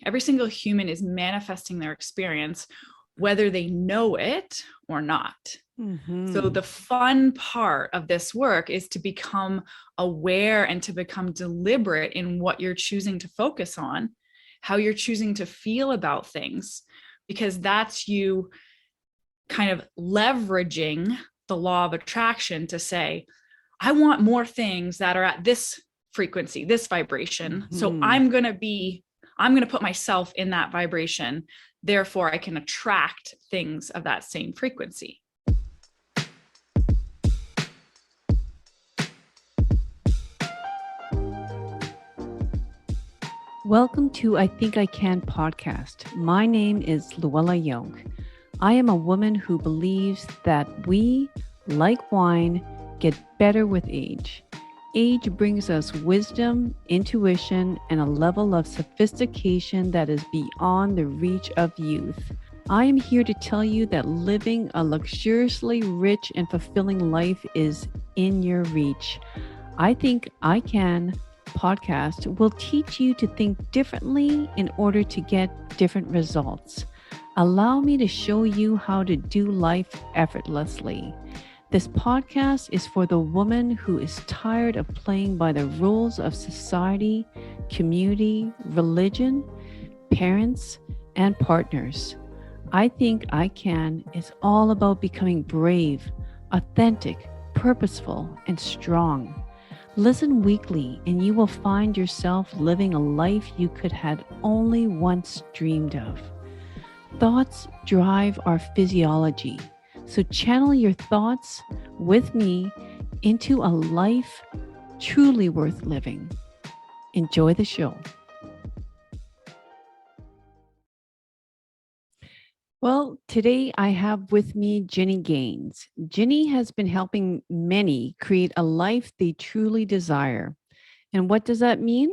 every single human is manifesting their experience, whether they know it or not. So the fun part of this work is to become aware and to become deliberate in what you're choosing to focus on, how you're choosing to feel about things, because that's you kind of leveraging the law of attraction to say, I want more things that are at this frequency, this vibration. So I'm going to put myself in that vibration. Therefore, I can attract things of that same frequency. Welcome to I Think I Can podcast. My name is Luella Young. I am a woman who believes that we, like wine, get better with age. Age brings us wisdom, intuition, and a level of sophistication that is beyond the reach of youth. I am here to tell you that living a luxuriously rich and fulfilling life is in your reach. I Think I Can podcast will teach you to think differently in order to get different results. Allow me to show you how to do life effortlessly. This podcast is for the woman who is tired of playing by the rules of society, community, religion, parents, and partners. I Think I Can is all about becoming brave, authentic, purposeful, and strong. Listen weekly and you will find yourself living a life you could have only once dreamed of. Thoughts drive our physiology, so channel your thoughts with me into a life truly worth living. Enjoy the show. Well, today I have with me Ginny Gane. Ginny has been helping many create a life they truly desire. And what does that mean?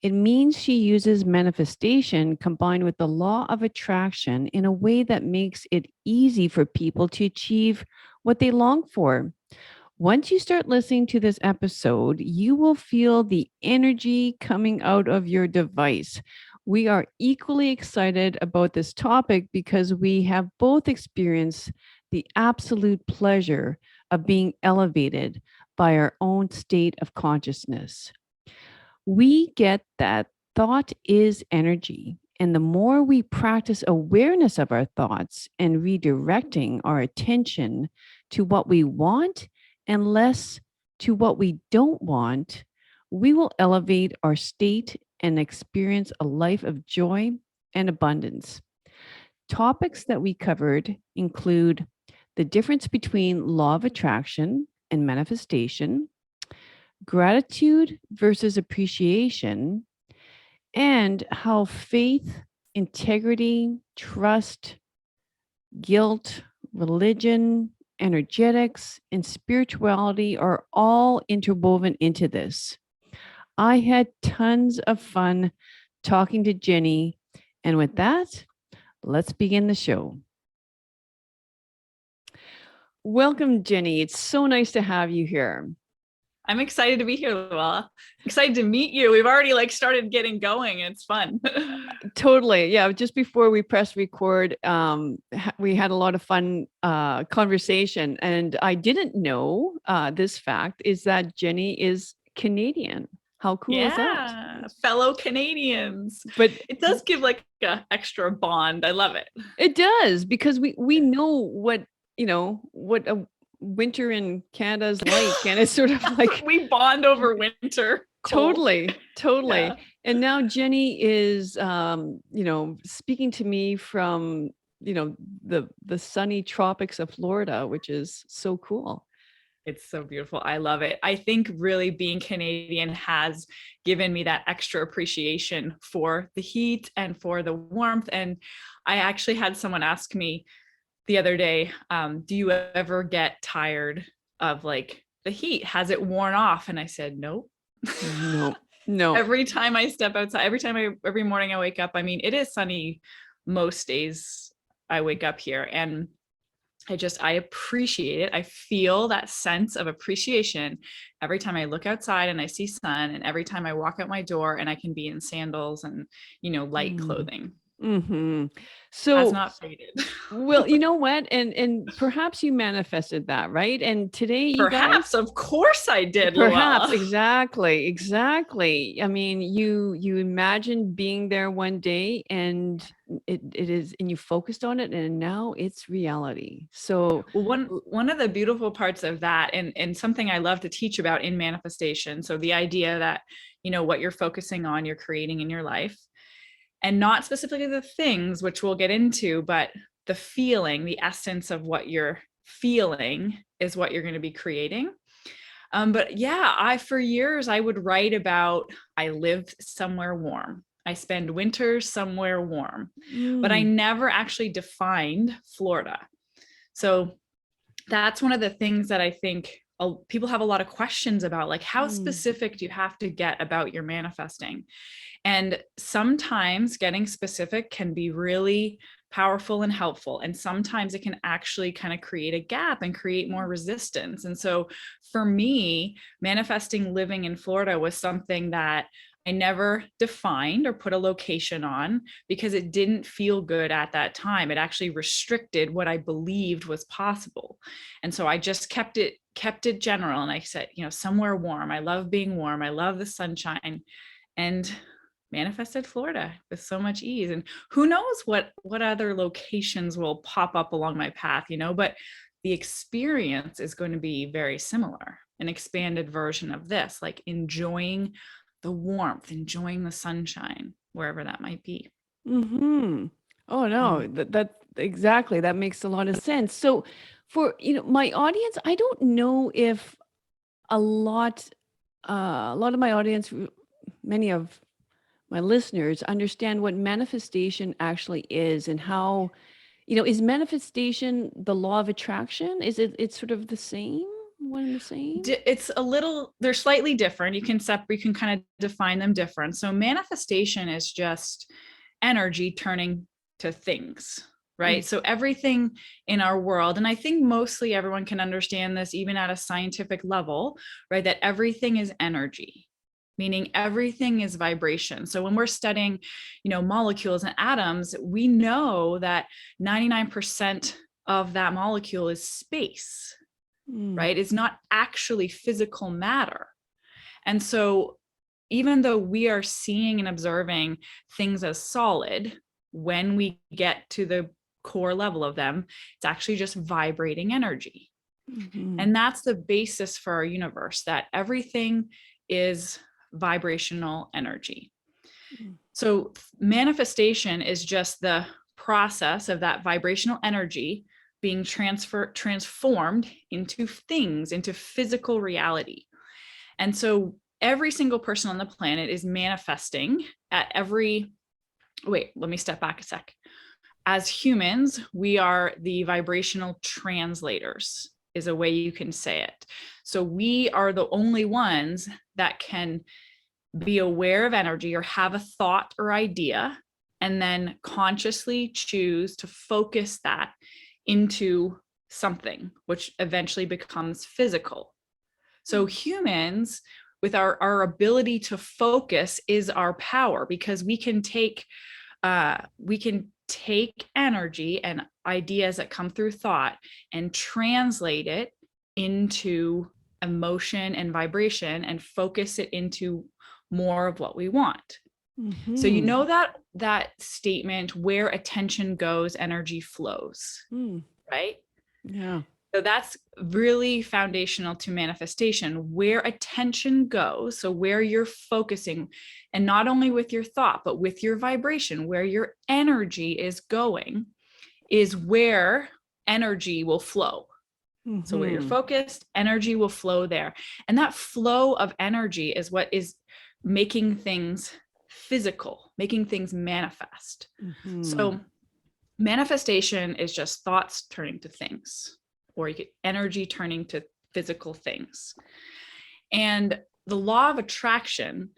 It means she uses manifestation combined with the law of attraction in a way that makes it easy for people to achieve what they long for. Once you start listening to this episode, you will feel the energy coming out of your device. We are equally excited about this topic because we have both experienced the absolute pleasure of being elevated by our own state of consciousness. We get that thought is energy. And the more we practice awareness of our thoughts and redirecting our attention to what we want and less to what we don't want, we will elevate our state and experience a life of joy and abundance. Topics that we covered include the difference between law of attraction and manifestation, gratitude versus appreciation, and how faith, integrity, trust, guilt, religion, energetics, and spirituality are all interwoven into this. I had tons of fun talking to Ginny. And with that, let's begin the show. Welcome, Ginny. It's so nice to have you here. I'm excited to be here, Luella. Excited to meet you. We've already started getting going. It's fun. Totally. Yeah. Just before we press record, we had a lot of fun conversation. And I didn't know this fact is that Ginny is Canadian. How cool is that? Fellow Canadians. But it does give an extra bond. I love it. It does, because we know what a winter in Canada is like, and it's sort of like we bond over winter. Totally. Yeah. And now Ginny is speaking to me from the sunny tropics of Florida, which is so cool. It's so beautiful. I love it. I think really being Canadian has given me that extra appreciation for the heat and for the warmth. And I actually had someone ask me the other day, do you ever get tired of the heat? Has it worn off? And I said, nope. No. Every time I step outside, every morning I wake up, it is sunny most days I wake up here. And I appreciate it. I feel that sense of appreciation every time I look outside and I see sun, and every time I walk out my door and I can be in sandals and, light clothing. Mm-hmm. Has So, not faded. well, you know what? And perhaps you manifested that, right? And today, you guys, Perhaps, of course I did, perhaps Luella. exactly. I mean, you imagined being there one day, and it is, and you focused on it, and now it's reality. So, Well, one of the beautiful parts of that, and something I love to teach about in manifestation. So the idea that, what you're focusing on, you're creating in your life, and not specifically the things, which we'll get into, but the feeling, the essence of what you're feeling is what you're going to be creating. But yeah, for years I would write about, I live somewhere warm. I spend winters somewhere warm, but I mm, never actually defined Florida. So that's one of the things that I think people have a lot of questions about, like how mm, specific do you have to get about your manifesting? And sometimes getting specific can be really powerful and helpful. And sometimes it can actually kind of create a gap and create more resistance. And so for me, manifesting living in Florida was something that I never defined or put a location on because it didn't feel good at that time. It actually restricted what I believed was possible. And so I just kept it general. And I said, somewhere warm. I love being warm. I love the sunshine. And manifested Florida with so much ease. And who knows what other locations will pop up along my path, but the experience is going to be very similar, an expanded version of this, like enjoying the warmth, enjoying the sunshine, wherever that might be. mm-hmm. Oh no, Mm. that exactly, that makes a lot of sense. So, for my audience, I don't know if a lot, a lot of my audience, many of my listeners understand what manifestation actually is, and how, is manifestation the law of attraction? Is it's sort of the same, one and the same? It's a little, they're slightly different. You can kind of define them different. So manifestation is just energy turning to things, right? Mm, So everything in our world, and I think mostly everyone can understand this even at a scientific level, right? That everything is energy, meaning everything is vibration. So when we're studying, molecules and atoms, we know that 99% of that molecule is space, mm, right? It's not actually physical matter. And so even though we are seeing and observing things as solid, when we get to the core level of them, it's actually just vibrating energy. mhm, And that's the basis for our universe, that everything is vibrational energy. mm, So manifestation is just the process of that vibrational energy being transformed into things, into physical reality. And so every single person on the planet is manifesting at every, wait, let me step back a sec. As humans, we are the vibrational translators, is a way you can say it. So we are the only ones that can be aware of energy or have a thought or idea, and then consciously choose to focus that into something, which eventually becomes physical. So mm, humans, with our ability to focus, is our power, because we can take energy and ideas that come through thought and translate it into emotion and vibration and focus it into more of what we want. So mhm, that statement, where attention goes, energy flows, mm, right? yeah. So that's really foundational to manifestation, where attention goes. So where you're focusing, and not only with your thought, but with your vibration, where your energy is going, is where energy will flow. So where you're Mhm, focused, energy will flow there. And that flow of energy is what is making things physical, making things manifest. mhm, So manifestation is just thoughts turning to things, or you get energy turning to physical things. And the law of attraction,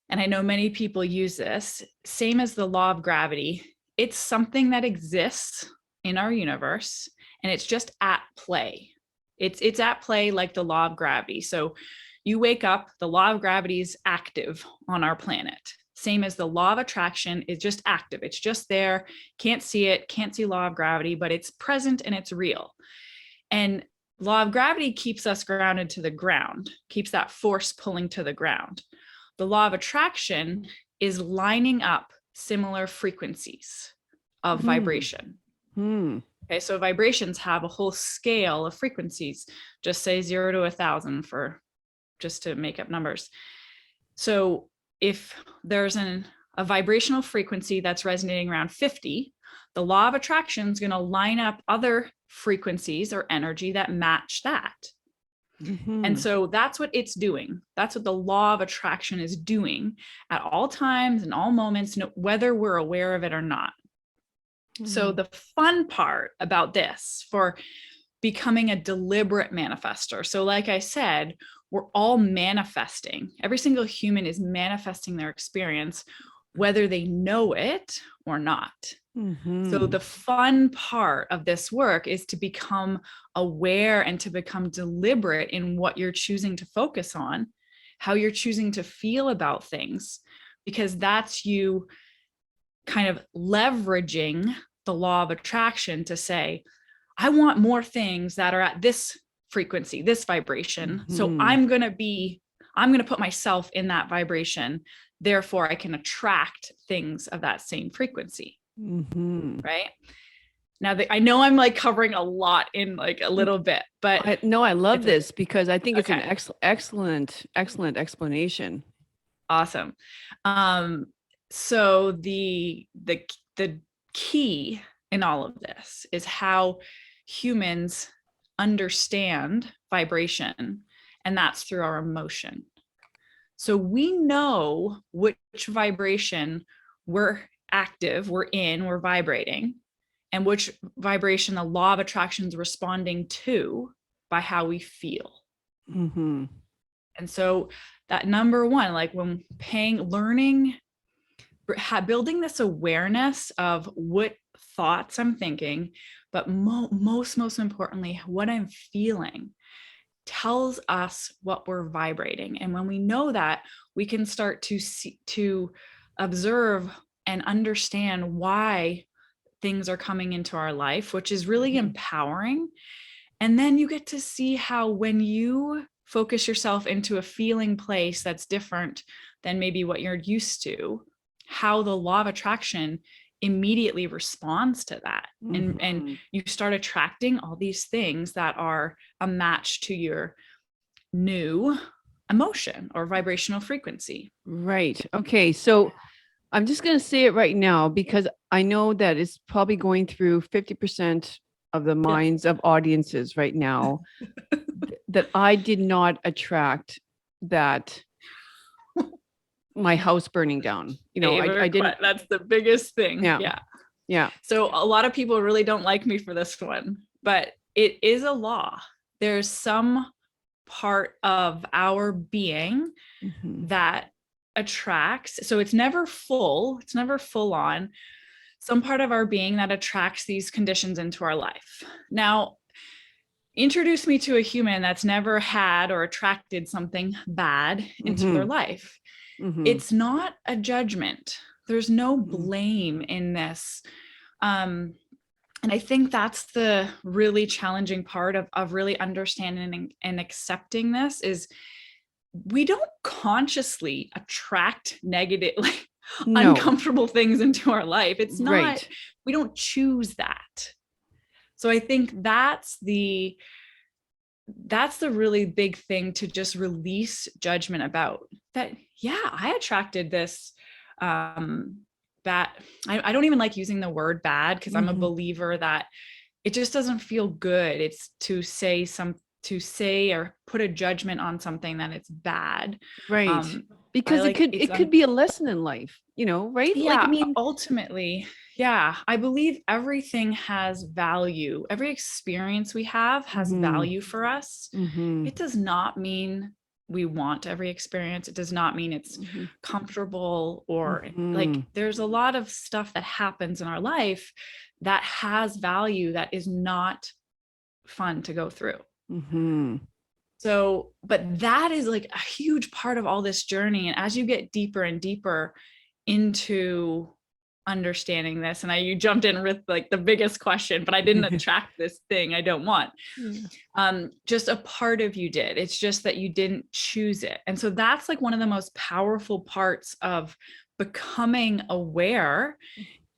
and I know many people use this, same as the law of gravity, it's something that exists in our universe, and it's just at play. It's at play like the law of gravity. So you wake up, the law of gravity is active on our planet. Same as the law of attraction is just active. It's just there. Can't see it, can't see law of gravity, but it's present and it's real. And law of gravity keeps us grounded to the ground, keeps that force pulling to the ground. The law of attraction is lining up similar frequencies of vibration. Okay, so vibrations have a whole scale of frequencies. Just say 0 to 1,000 for just to make up numbers. So if there's a vibrational frequency that's resonating around 50, the law of attraction is going to line up other frequencies or energy that match that. And so that's what it's doing. That's what the law of attraction is doing at all times and all moments, whether we're aware of it or not. So the fun part about this for becoming a deliberate manifestor. So like I said, we're all manifesting. Every single human is manifesting their experience, whether they know it or not. So the fun part of this work is to become aware and to become deliberate in what you're choosing to focus on, how you're choosing to feel about things, because that's you kind of leveraging the law of attraction to say, I want more things that are at this frequency, this vibration. So I'm going to put myself in that vibration. Therefore, I can attract things of that same frequency. Right now, I know I'm like covering a lot in like a little bit, but I love this because I think it's an excellent explanation. Awesome. So the key in all of this is how humans understand vibration, and that's through our emotion. So we know which vibration we're active, we're in, we're vibrating, and which vibration the law of attraction is responding to by how we feel. And so that number one, like when learning, building this awareness of what thoughts I'm thinking, but most importantly, what I'm feeling tells us what we're vibrating. And when we know that, we can start to observe and understand why things are coming into our life, which is really empowering. And then you get to see how when you focus yourself into a feeling place that's different than maybe what you're used to, how the law of attraction immediately responds to that. And you start attracting all these things that are a match to your new emotion or vibrational frequency. Right. Okay. So I'm just going to say it right now because I know that it's probably going through 50% of the minds of audiences right now that I did not attract that my house burning down. You know, I didn't. That's the biggest thing. Yeah. So a lot of people really don't like me for this one, but it is a law. There's some part of our being that attracts. So it's never full on. Some part of our being that attracts these conditions into our life. Now, introduce me to a human that's never had or attracted something bad into their life. It's not a judgment. There's no blame in this. And I think that's the really challenging part of really understanding and accepting this is we don't consciously attract negative, uncomfortable things into our life. It's not, we don't choose that. So I think that's the really big thing to just release judgment about that. Yeah, I attracted this bad. I don't even like using the word bad because I'm a believer that it just doesn't feel good. It's to say or put a judgment on something that it's bad. Right. Because it could be a lesson in life, you know, right? Yeah, like, I mean, ultimately, yeah, I believe everything has value. Every experience we have has value for us. It does not mean we want every experience. It does not mean it's comfortable or like there's a lot of stuff that happens in our life that has value that is not fun to go through. Mm-hmm. So, but that is like a huge part of all this journey. And as you get deeper and deeper into understanding this, and you jumped in with like the biggest question, but I didn't attract this thing I don't want. Just a part of you did. It's just that you didn't choose it. And so that's like one of the most powerful parts of becoming aware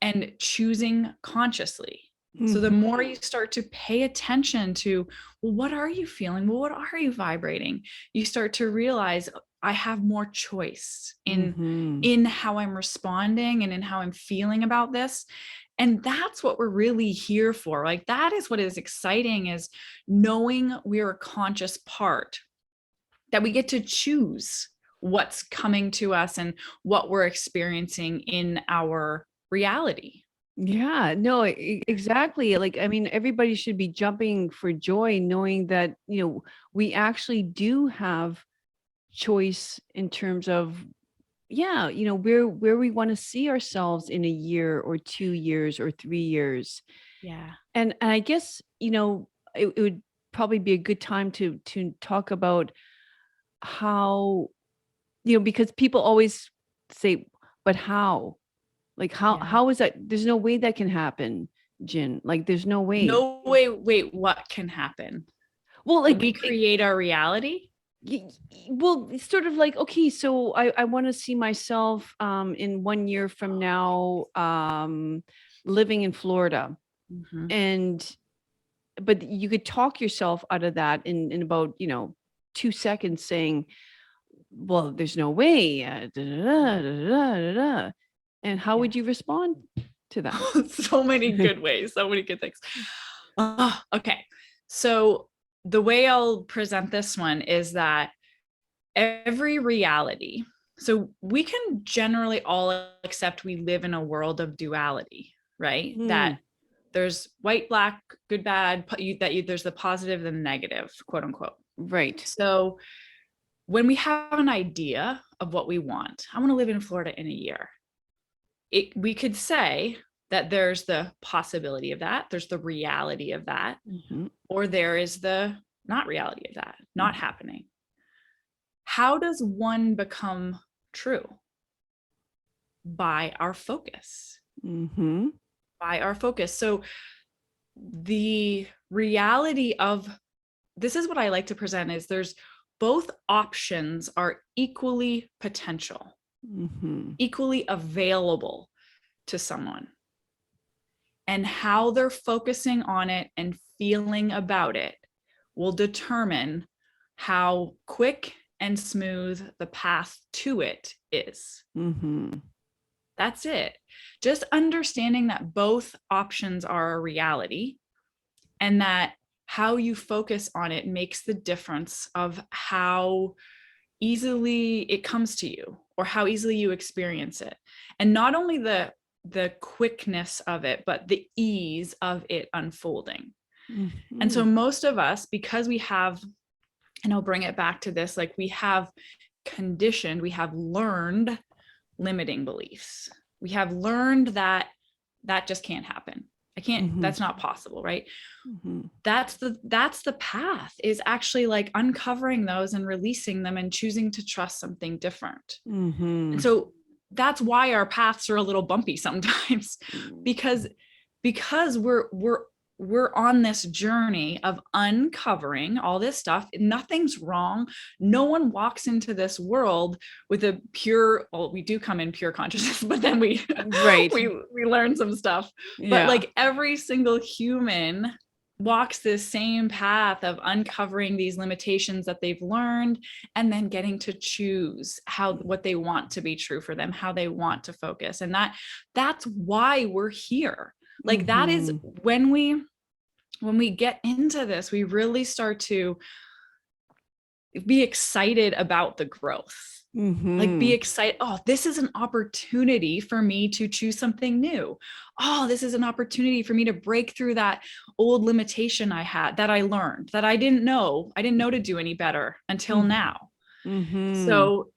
and choosing consciously. So the more you start to pay attention to, well, what are you feeling? Well, what are you vibrating? You start to realize I have more choice in how I'm responding and in how I'm feeling about this. And that's what we're really here for. Like that is what is exciting, is knowing we're a conscious part, that we get to choose what's coming to us and what we're experiencing in our reality. Yeah, no, exactly. Like, I mean, everybody should be jumping for joy knowing that, we actually do have choice in terms of, where we want to see ourselves in a year or 2 years or 3 years. Yeah. And I guess, it would probably be a good time to talk about how, because people always say, but how? Like how is that? There's no way that can happen, Jen. Like there's no way. No way. Wait, what can happen? Well, like we create our reality. Well, it's sort of like, okay, so I want to see myself in 1 year from now living in Florida. And but you could talk yourself out of that in about 2 seconds, saying, well, there's no way. And how would you respond to that? So many good ways, so many good things. Okay. So the way I'll present this one is that every reality, so we can generally all accept we live in a world of duality, right? That there's white, black, good, bad, there's the positive and the negative, quote unquote. Right. So when we have an idea of what we want, I want to live in Florida in a year. We could say that there's the possibility of that, there's the reality of that, or there is the not reality of that, not happening. How does one become true? By our focus. By our focus. So the reality of this is what I like to present is there's both options are equally potential, equally available to someone. And how they're focusing on it and feeling about it will determine how quick and smooth the path to it is. That's it. Just understanding that both options are a reality, and that how you focus on it makes the difference of how easily it comes to you or how easily you experience it. And not only the quickness of it, but the ease of it unfolding. And so most of us, because we have, and I'll bring it back to this, like we have conditioned, we have learned limiting beliefs. We have learned that just can't happen. I can't, that's not possible, right? That's the path, is actually like uncovering those and releasing them and choosing to trust something different. And so that's why our paths are a little bumpy sometimes, because we're on this journey of uncovering all this stuff. Nothing's wrong. No one walks into this world with a pure, well, we do come in pure consciousness, but then we learn some stuff. But like every single human walks this same path of uncovering these limitations that they've learned, and then getting to choose what they want to be true for them, how they want to focus. And that's why we're here. Like that is when we get into this, we really start to be excited about the growth. Like be excited. Oh, this is an opportunity for me to choose something new. Oh, this is an opportunity for me to break through that old limitation I had, that I learned, that I didn't know to do any better until now. So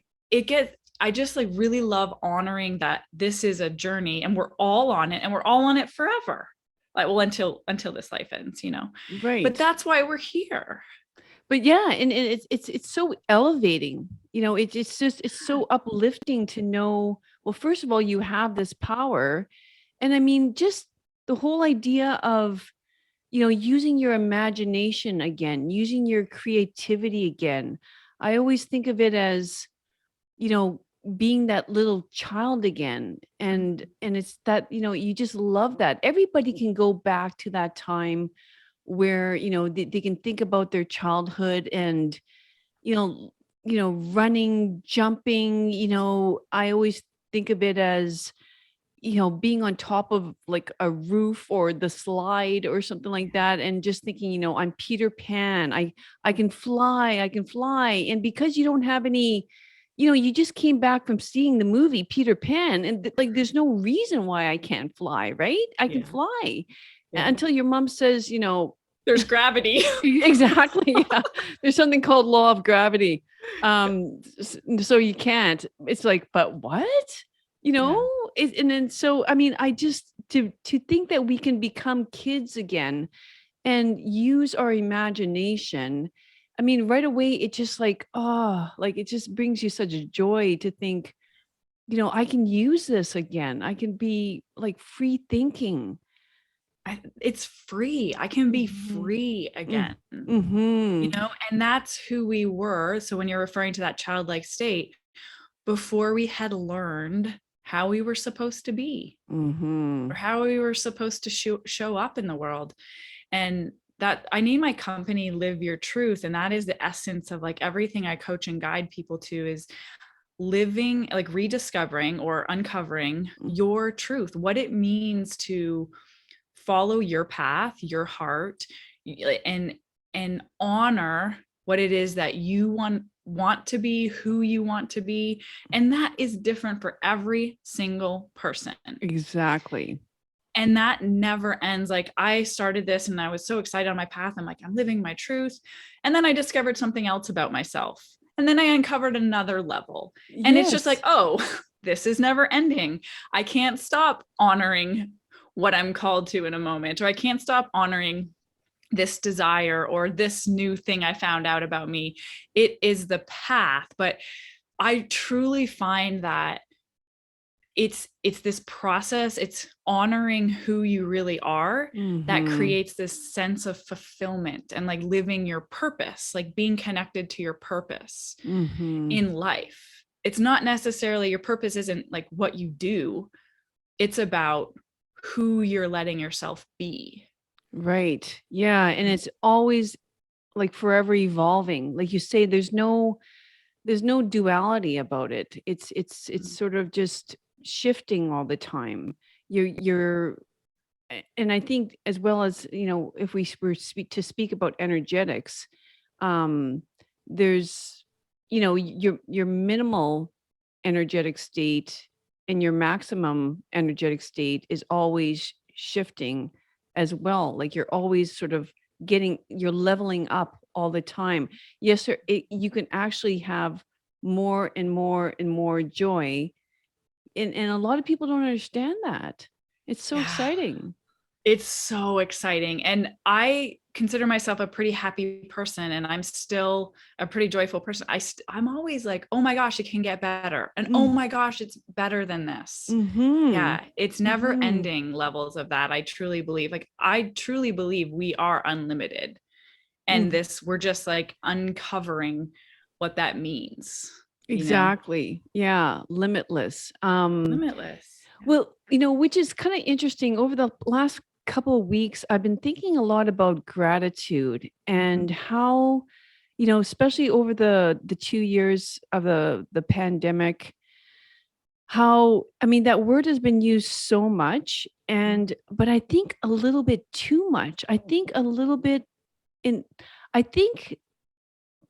I just like really love honoring that this is a journey and we're all on it, and we're all on it forever. like, well, until this life ends, but Right. that's why we're here. But yeah, and it's so elevating. It's just it's so uplifting to know, well, first of all, you have this power. And I mean, just the whole idea of, using your imagination again, using your creativity again. I always think of it as, you know, being that little child again. And it's that, you just love that. Everybody can go back to that time where, they can think about their childhood and, you know, running, jumping, I always think of it as, being on top of like a roof or the slide or something like that, and just thinking, I'm Peter Pan. I can fly, I can fly. And because you don't have any, you just came back from seeing the movie Peter Pan, and like there's no reason why I can't fly, right? I can Yeah. fly Yeah. until your mom says, There's gravity. exactly. Yeah. There's something called law of gravity. So you can't. It's like, but what? Yeah. And then so I mean, I just to think that we can become kids again and use our imagination. I mean, right away it just like, oh, like it just brings you such joy to think, I can use this again. I can be like free thinking. It's free. I can be Mhm. free again. Mhm. And that's who we were. So when you're referring to that childlike state, before we had learned how we were supposed to be or Mhm. how we were supposed to show up in the world. And that I need my company Live Your Truth. And that is the essence of like everything I coach and guide people to is living, like rediscovering or uncovering your truth, what it means to follow your path, your heart, and honor what it is that you want to be, who you want to be. And that is different for every single person. Exactly. And that never ends. Like I started this and I was so excited on my path. I'm like, I'm living my truth. And then I discovered something else about myself. And then I uncovered another level. And it's just like, Yes. oh, this is never ending. I can't stop honoring what I'm called to in a moment, or I can't stop honoring this desire or this new thing I found out about me. It is the path. But I truly find that it's this process, it's honoring who you really are, that Mhm. creates this sense of fulfillment and like living your purpose, like being connected to your purpose Mhm. in life. It's not necessarily, your purpose isn't like what you do, it's about who you're letting yourself be. Right. Yeah, and it's always like forever evolving. Like you say, there's no duality about it. It's sort of just shifting all the time. You're and I think as well as, if we were speak about energetics, um there's, your minimal energetic state and your maximum energetic state is always shifting as well. Like you're always sort of you're leveling up all the time. Yes, sir. You can actually have more and more and more joy. And a lot of people don't understand that. It's so Yeah. exciting. It's so exciting. And I consider myself a pretty happy person, and I'm still a pretty joyful person. I'm always like, oh my gosh, it can get better. And oh Mm. my gosh, it's better than this. Mhm. Yeah, it's never Mhm. ending levels of that. I truly believe, like, I truly believe we are unlimited. And Mm. this, we're just like uncovering what that means, Exactly. Yeah, limitless. Limitless. Yeah. Well, which is kind of interesting. Over the last couple of weeks, I've been thinking a lot about gratitude and how, especially over the 2 years of the pandemic, how, I mean, that word has been used so much, but I think a little bit too much. I think a little bit in I think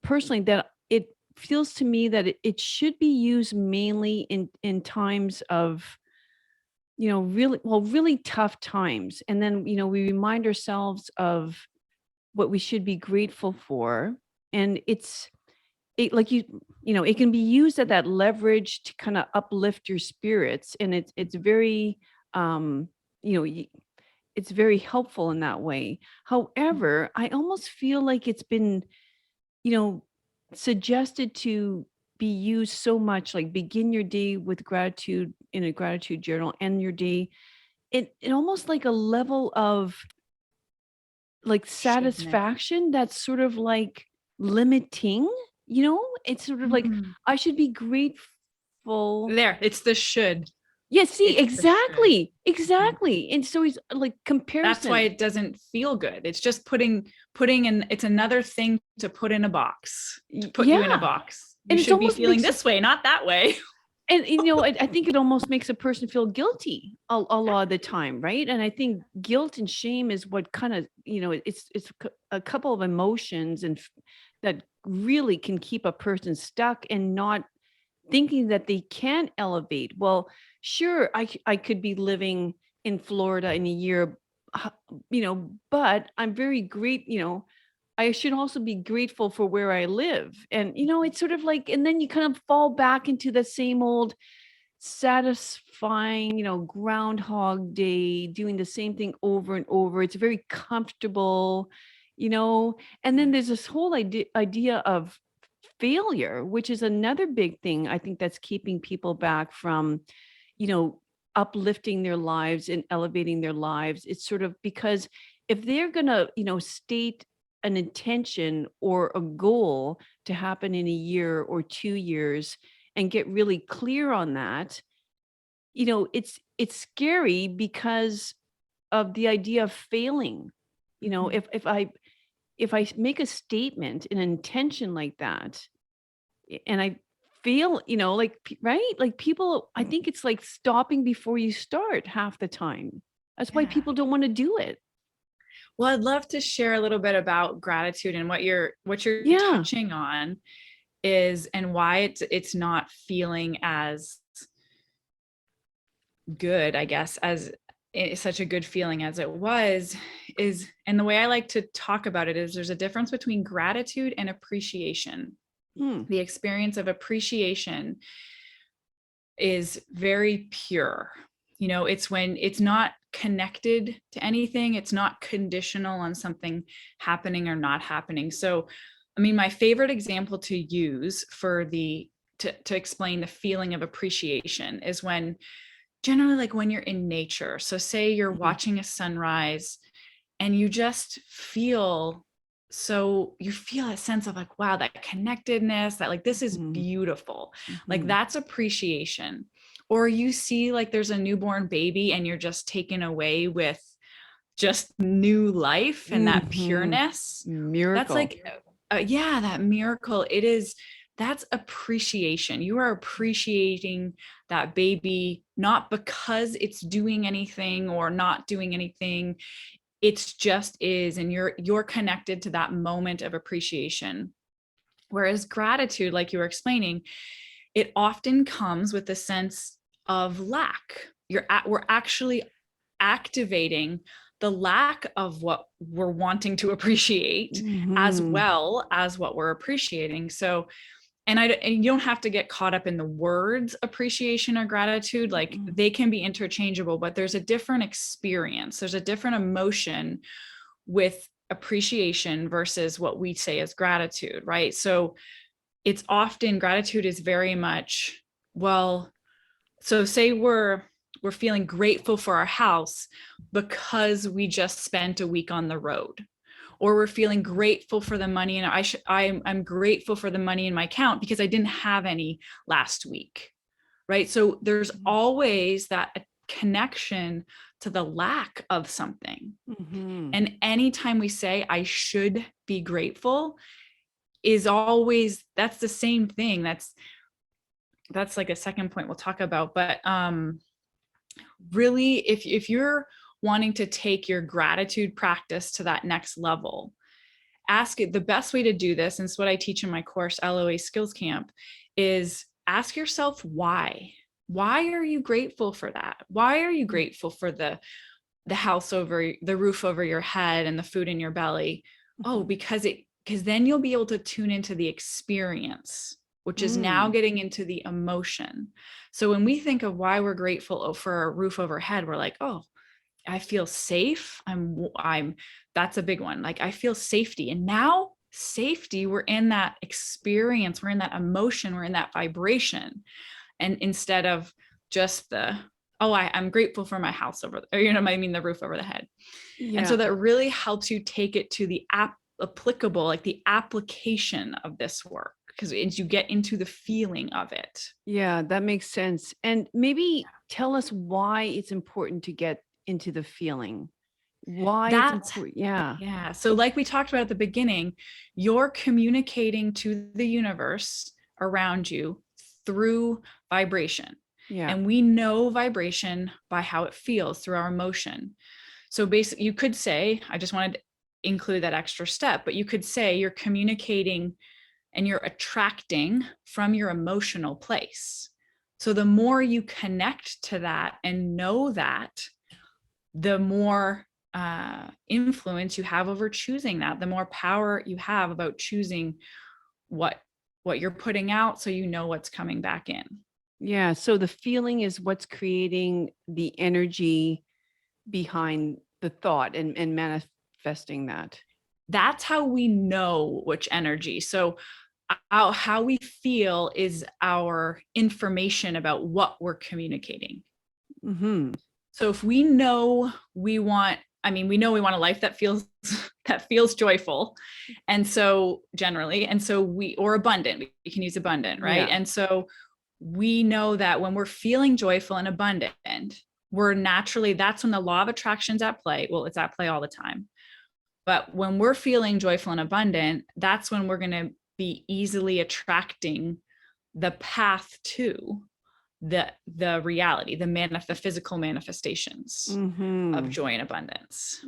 personally that it feels to me that it should be used mainly in times of, really tough times. And then, we remind ourselves of what we should be grateful for. And it like it can be used as that leverage to kind of uplift your spirits. And it's very, you know, y- it's very helpful in that way. However, I almost feel like it's been, you know, suggested to be used so much, like begin your day with gratitude in a gratitude journal, end your day. It almost like a level of like Shouldn't satisfaction that's sort of like limiting, it's sort of like it? I should be grateful. There, it's the should. Yeah, see, It's the should. exactly, Mhm. exactly. And so he's like That's why comparison. it doesn't feel good. It's just putting in, it's another thing to put in a box, to put you in a Yeah. box. You And it's should be almost feeling makes, this way, not that way. and I think it almost makes a person feel guilty a lot of the time, right? And I think guilt and shame is what kind of, a couple of emotions that really can keep a person stuck and not thinking that they can elevate. Well, sure, I could be living in Florida in a year, but I'm very great, I should also be grateful for where I live. And, it's sort of like, and then you kind of fall back into the same old satisfying, Groundhog Day, doing the same thing over and over. It's very comfortable, and then there's this whole idea of failure, which is another big thing I think that's keeping people back from, you know, uplifting their lives and elevating their lives. It's sort of because if they're going to, state an intention or a goal to happen in a year or 2 years and get really clear on that, it's scary because of the idea of failing. Mhm. If I make a statement, an intention like that, and I feel, like, right? Like people, I think it's like stopping before you start half the time. That's why Yeah. people don't want to do it. Well, I'd love to share a little bit about gratitude, and what you're Yeah. touching on is, and why it's not feeling as good, I guess, as such a good feeling as it was, is, and the way I like to talk about it is, there's a difference between gratitude and appreciation. Hmm. The experience of appreciation is very pure. It's when it's not connected to anything, it's not conditional on something happening or not happening. So, I mean, my favorite example to use for to explain the feeling of appreciation is when, generally, like when you're in nature. So say you're Mhm. watching a sunrise and you just feel, so you feel a sense of like, wow, that connectedness, that like, this is Mhm. beautiful. Like Mhm. that's appreciation. Or you see like there's a newborn baby and you're just taken away with just new life and that Mhm. pureness. That's Miracle. like, yeah, that miracle. It is, that's appreciation. You are appreciating that baby, not because it's doing anything or not doing anything. It's just is, and you're connected to that moment of appreciation. Whereas gratitude, like you were explaining, it often comes with a sense of lack. We're actually activating the lack of what we're wanting to appreciate, as Mhm. well as what we're appreciating. So, and you don't have to get caught up in the words appreciation or gratitude, like Mhm. they can be interchangeable, but there's a different experience, there's a different emotion with appreciation versus what we say as gratitude, right? So it's often, gratitude is very much, well, so say we're feeling grateful for our house because we just spent a week on the road, or we're feeling grateful for the money, and I'm grateful for the money in my account because I didn't have any last week, right? So there's always that connection to the lack of something. Mhm. And anytime we say I should be grateful, is always, that's the same thing. That's like a second point we'll talk about. But really, if you're wanting to take your gratitude practice to that next level, ask it. The best way to do this, and it's what I teach in my course, LOA Skills Camp, is ask yourself why. Why are you grateful for that? Why are you grateful for the house over the roof over your head and the food in your belly? Oh, Mhm. because then you'll be able to tune into the experience, which is now Mm. getting into the emotion. So when we think of why we're grateful for a roof overhead, we're like, oh, I feel safe. That's a big one. Like I feel safety. And now safety, we're in that experience, we're in that emotion, we're in that vibration. And instead of just I'm grateful for my house the roof over the head. Yeah. And so that really helps you take it to the applicable, like the application of this work, because you get into the feeling of it. Yeah, that makes sense. And maybe tell us why it's important to get into the feeling. Why it's important. Yeah. Yeah. So like we talked about at the beginning, you're communicating to the universe around you through vibration. Yeah. And we know vibration by how it feels through our emotion. So basically you could say, I just wanted to include that extra step, but you could say you're communicating and you're attracting from your emotional place. So the more you connect to that and know that, the more influence you have over choosing that, the more power you have about choosing what you're putting out, so you know what's coming back in. Yeah. So the feeling is what's creating the energy behind the thought and manifesting that. That's how we know which energy. So how we feel is our information about what we're communicating. Mm-hmm. So if we know we want a life that feels joyful. And so generally, or abundant, we can use abundant, right? Yeah. And so we know that when we're feeling joyful and abundant, that's when the law of attraction's at play. Well, it's at play all the time. But when we're feeling joyful and abundant, that's when we're going to be easily attracting the path to the reality, the physical manifestations of joy and abundance.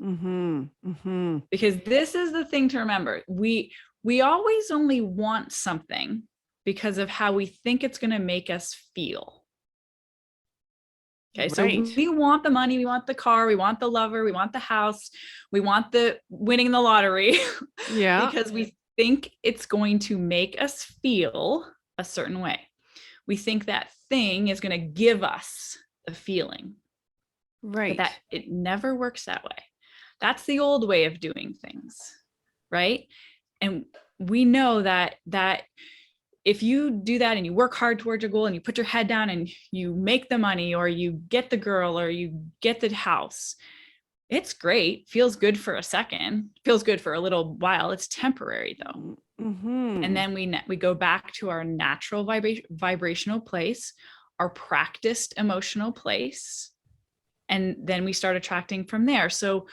Because this is the thing to remember. We always only want something because of how we think it's going to make us feel. Okay, right. So we want the money, we want the car, we want the lover, we want the house, we want the winning the lottery. Yeah. Because we think it's going to make us feel a certain way. We think that thing is going to give us the feeling. Right. But that it never works that way. That's the old way of doing things, right? And we know that if you do that and you work hard towards your goal and you put your head down and you make the money, or you get the girl, or you get the house, it's great. Feels good for a second, feels good for a little while. It's temporary though. Mm-hmm. And then we go back to our natural vibrational place, our practiced emotional place. And then we start attracting from there. So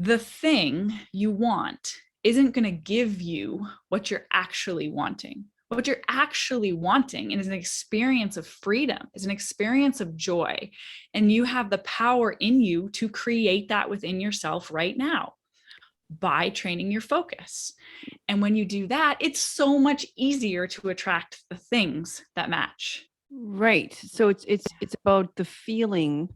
the thing you want isn't going to give you what you're actually wanting. What you're actually wanting is an experience of freedom, is an experience of joy. And you have the power in you to create that within yourself right now by training your focus. And when you do that, it's so much easier to attract the things that match. Right. So it's about the feeling,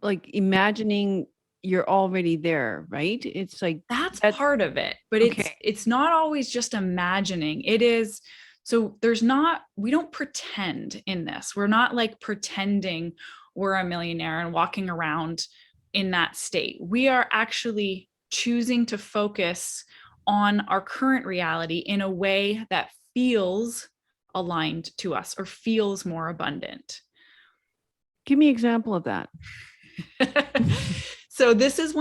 like imagining you're already there, right? It's like that's part of it, but okay. It's not always just imagining. It is. So we don't pretend in this. We're not like pretending we're a millionaire and walking around in that state. We are actually choosing to focus on our current reality in a way that feels aligned to us or feels more abundant. Give me an example of that. So this is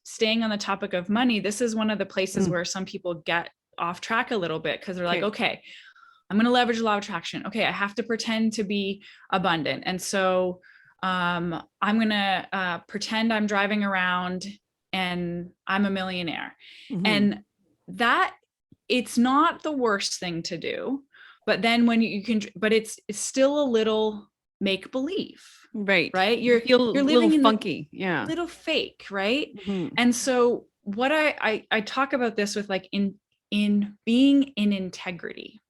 staying on the topic of money, this is one of the places where some people get off track a little bit, because they're like, okay, I'm going to leverage the law of attraction. Okay, I have to pretend to be abundant. And so I'm going to pretend I'm driving around and I'm a millionaire. Mm-hmm. And that, it's not the worst thing to do. But then when you can, but it's still a little make believe. Right. You're living in funky. Yeah. Little fake. Right. Mm-hmm. And so what I talk about this with, like, in being in integrity.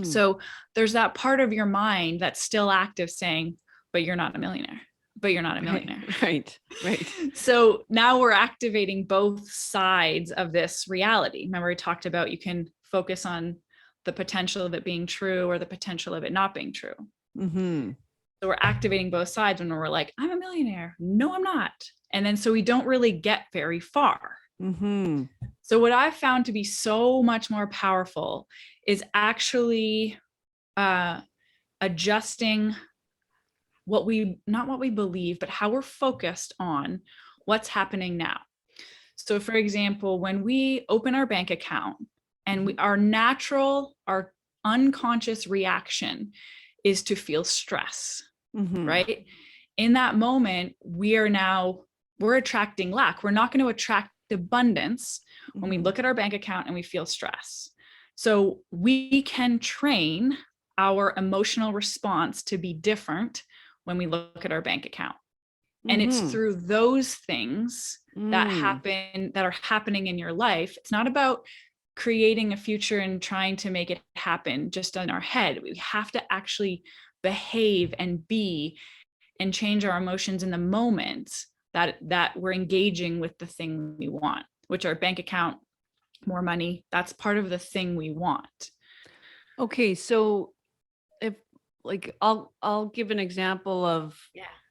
So there's that part of your mind that's still active saying, but you're not a millionaire, but you're not a millionaire. Right. So now we're activating both sides of this reality. Remember, we talked about you can focus on the potential of it being true or the potential of it not being true. Mm-hmm. So we're activating both sides when we're like, I'm a millionaire. No, I'm not. And then so we don't really get very far. Mm-hmm. So what I've found to be so much more powerful is actually adjusting not what we believe, but how we're focused on what's happening now. So for example, when we open our bank account and our unconscious reaction is to feel stress, right? In that moment, we're attracting lack. We're not going to attract abundance when we look at our bank account and we feel stress. So we can train our emotional response to be different when we look at our bank account. And it's through those things that are happening in your life. It's not about creating a future and trying to make it happen just in our head. We have to actually behave and be and change our emotions in the moment that we're engaging with the thing we want, which our bank account, more money. That's part of the thing we want. Okay, so if I'll give an example of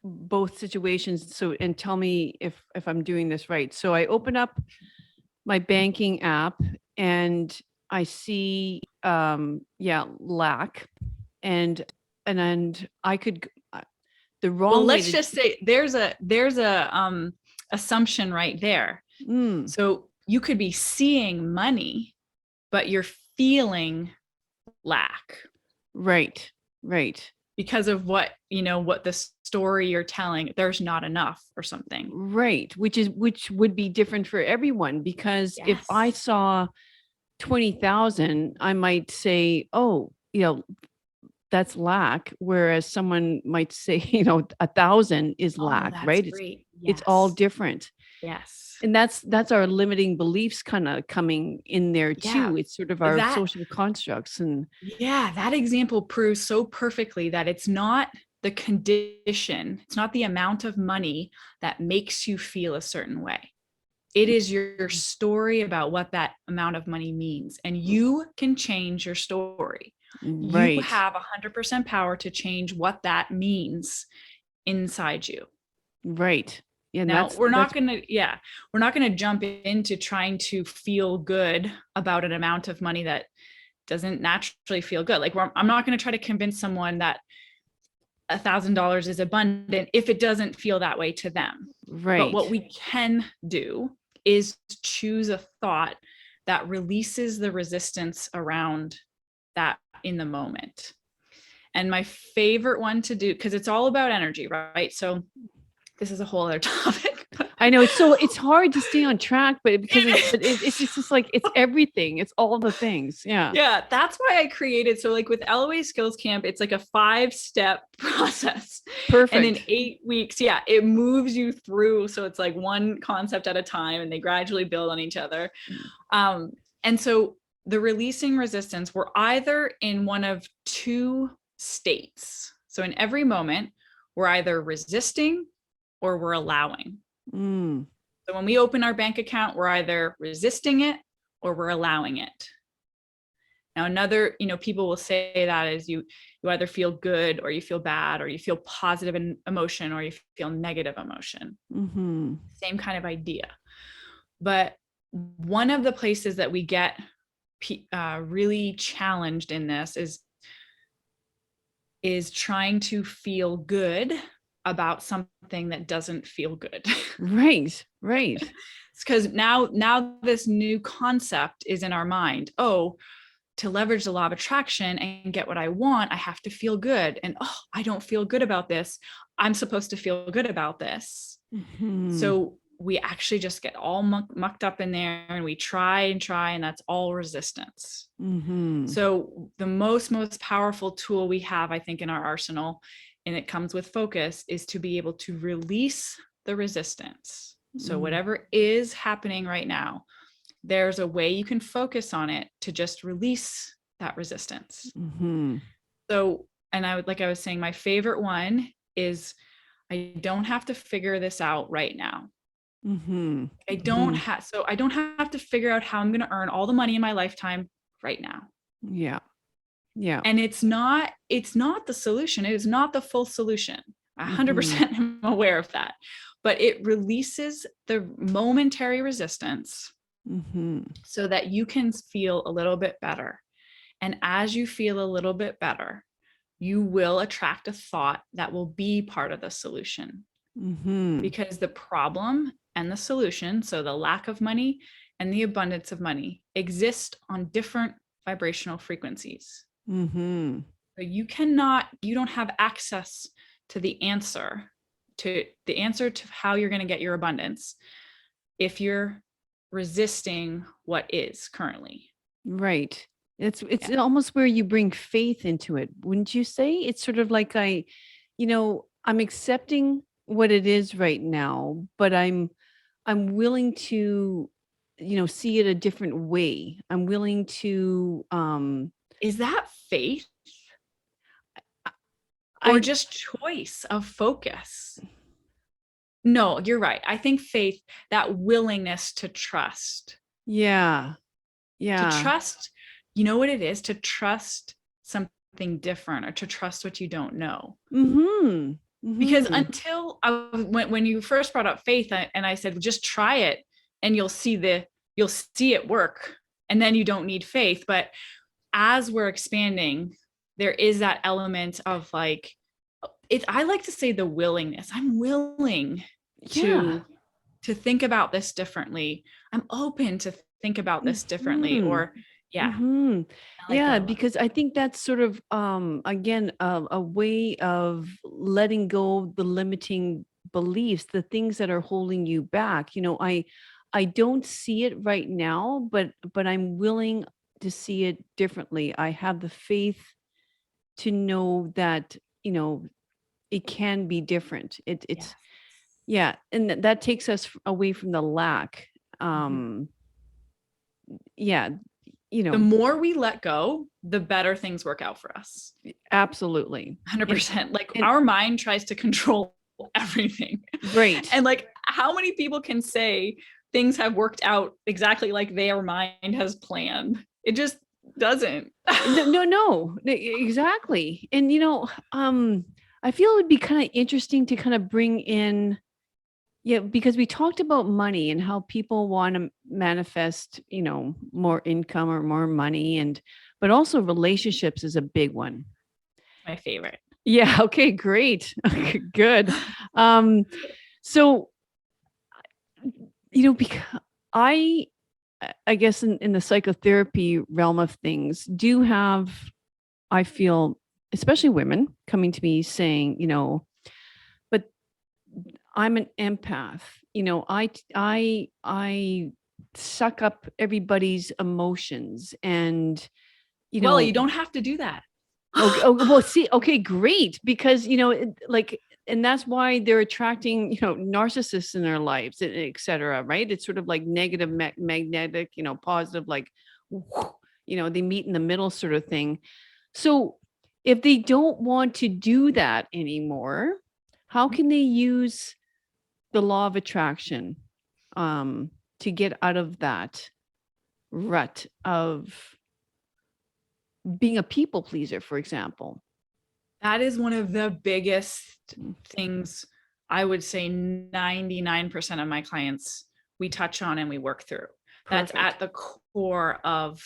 both situations. So, and tell me if I'm doing this right. So I open up my banking app and I see lack, and I could the wrong well, way let's just say there's a assumption right there. So you could be seeing money, but you're feeling lack. Right. Because of what the story you're telling, there's not enough or something. Right. Which would be different for everyone, because if I saw 20,000, I might say, oh, that's lack. Whereas someone might say, 1,000 is lack, right? It's all different. Yes. And that's our limiting beliefs kind of coming in there too. It's sort of our social constructs. And that example proves so perfectly that it's not the condition, it's not the amount of money that makes you feel a certain way. It is your story about what that amount of money means. And you can change your story. Right. You have 100% power to change what that means inside you. Right. Yeah, now we're not going to jump into trying to feel good about an amount of money that doesn't naturally feel good. Like I'm not going to try to convince someone that $1,000 is abundant if it doesn't feel that way to them. Right. But what we can do is choose a thought that releases the resistance around that in the moment. And my favorite one to do, because it's all about energy, right? So this is a whole other topic. I know it's hard to stay on track, but because it's just like, it's everything. It's all the things. Yeah. Yeah. That's why I created. So like with LOA Skills Camp, it's like a 5-step process. Perfect. And in 8 weeks, it moves you through. So it's like one concept at a time and they gradually build on each other. And so the releasing resistance, we're either in one of two states. So in every moment, we're either resisting or we're allowing. So when we open our bank account, we're either resisting it or we're allowing it. Now, another, people will say that is you either feel good or you feel bad, or you feel positive emotion or you feel negative emotion. Same kind of idea. But one of the places that we get really challenged in this is trying to feel good about something that doesn't feel good. Right. It's because now this new concept is in our mind. Oh, to leverage the law of attraction and get what I want, I have to feel good. And I don't feel good about this. I'm supposed to feel good about this. So we actually just get all mucked up in there and we try, and that's all resistance. So the most powerful tool we have, I think, in our arsenal, and it comes with focus, is to be able to release the resistance. So whatever is happening right now, there's a way you can focus on it to just release that resistance. So, and I was saying, my favorite one is, I don't have to figure this out right now. I don't have to figure out how I'm going to earn all the money in my lifetime right now. Yeah. Yeah. And it's not the solution. It is not the full solution. 100% am aware of that. But it releases the momentary resistance so that you can feel a little bit better. And as you feel a little bit better, you will attract a thought that will be part of the solution. Because the problem and the solution, so the lack of money and the abundance of money, exist on different vibrational frequencies. So you don't have access to the answer to how you're going to get your abundance if you're resisting what is currently. Right. It's almost where you bring faith into it, wouldn't you say? It's sort of like I'm accepting what it is right now, but I'm willing to, see it a different way. I'm willing to Is that faith or I just choice of focus? No, you're right. I think faith, that willingness to trust. yeah. To trust, you know what it is? To trust something different or to trust what you don't know. Because until when you first brought up faith and I said, just try it and you'll see it work. And then you don't need faith. But as we're expanding, there is that element of like, I like to say the willingness. I'm willing to think about this differently. I'm open to think about this differently, or because I think that's sort of again a way of letting go the limiting beliefs, the things that are holding you back. I don't see it right now, but I'm willing to see it differently. I have the faith to know that it can be different. It's and that takes us away from the lack. The more we let go, the better things work out for us. Absolutely. 100%. Like our mind tries to control everything. Right. And like how many people can say things have worked out exactly like their mind has planned? It just doesn't. No, exactly. And I feel it would be kind of interesting to kind of bring in, because we talked about money and how people want to manifest, more income or more money, but also relationships is a big one. My favorite. Yeah. Okay, great. Good. So, because I guess in the psychotherapy realm of things do have, I feel, especially women coming to me saying, but I'm an empath. I suck up everybody's emotions and, well, you don't have to do that. Well, see, okay, great. Because, and that's why they're attracting, narcissists in their lives, et cetera, right? It's sort of like negative, magnetic, positive, like, they meet in the middle sort of thing. So if they don't want to do that anymore, how can they use the law of attraction to get out of that rut of being a people pleaser, for example? That is one of the biggest things. I would say 99% of my clients we touch on and we work through. Perfect. That's at the core of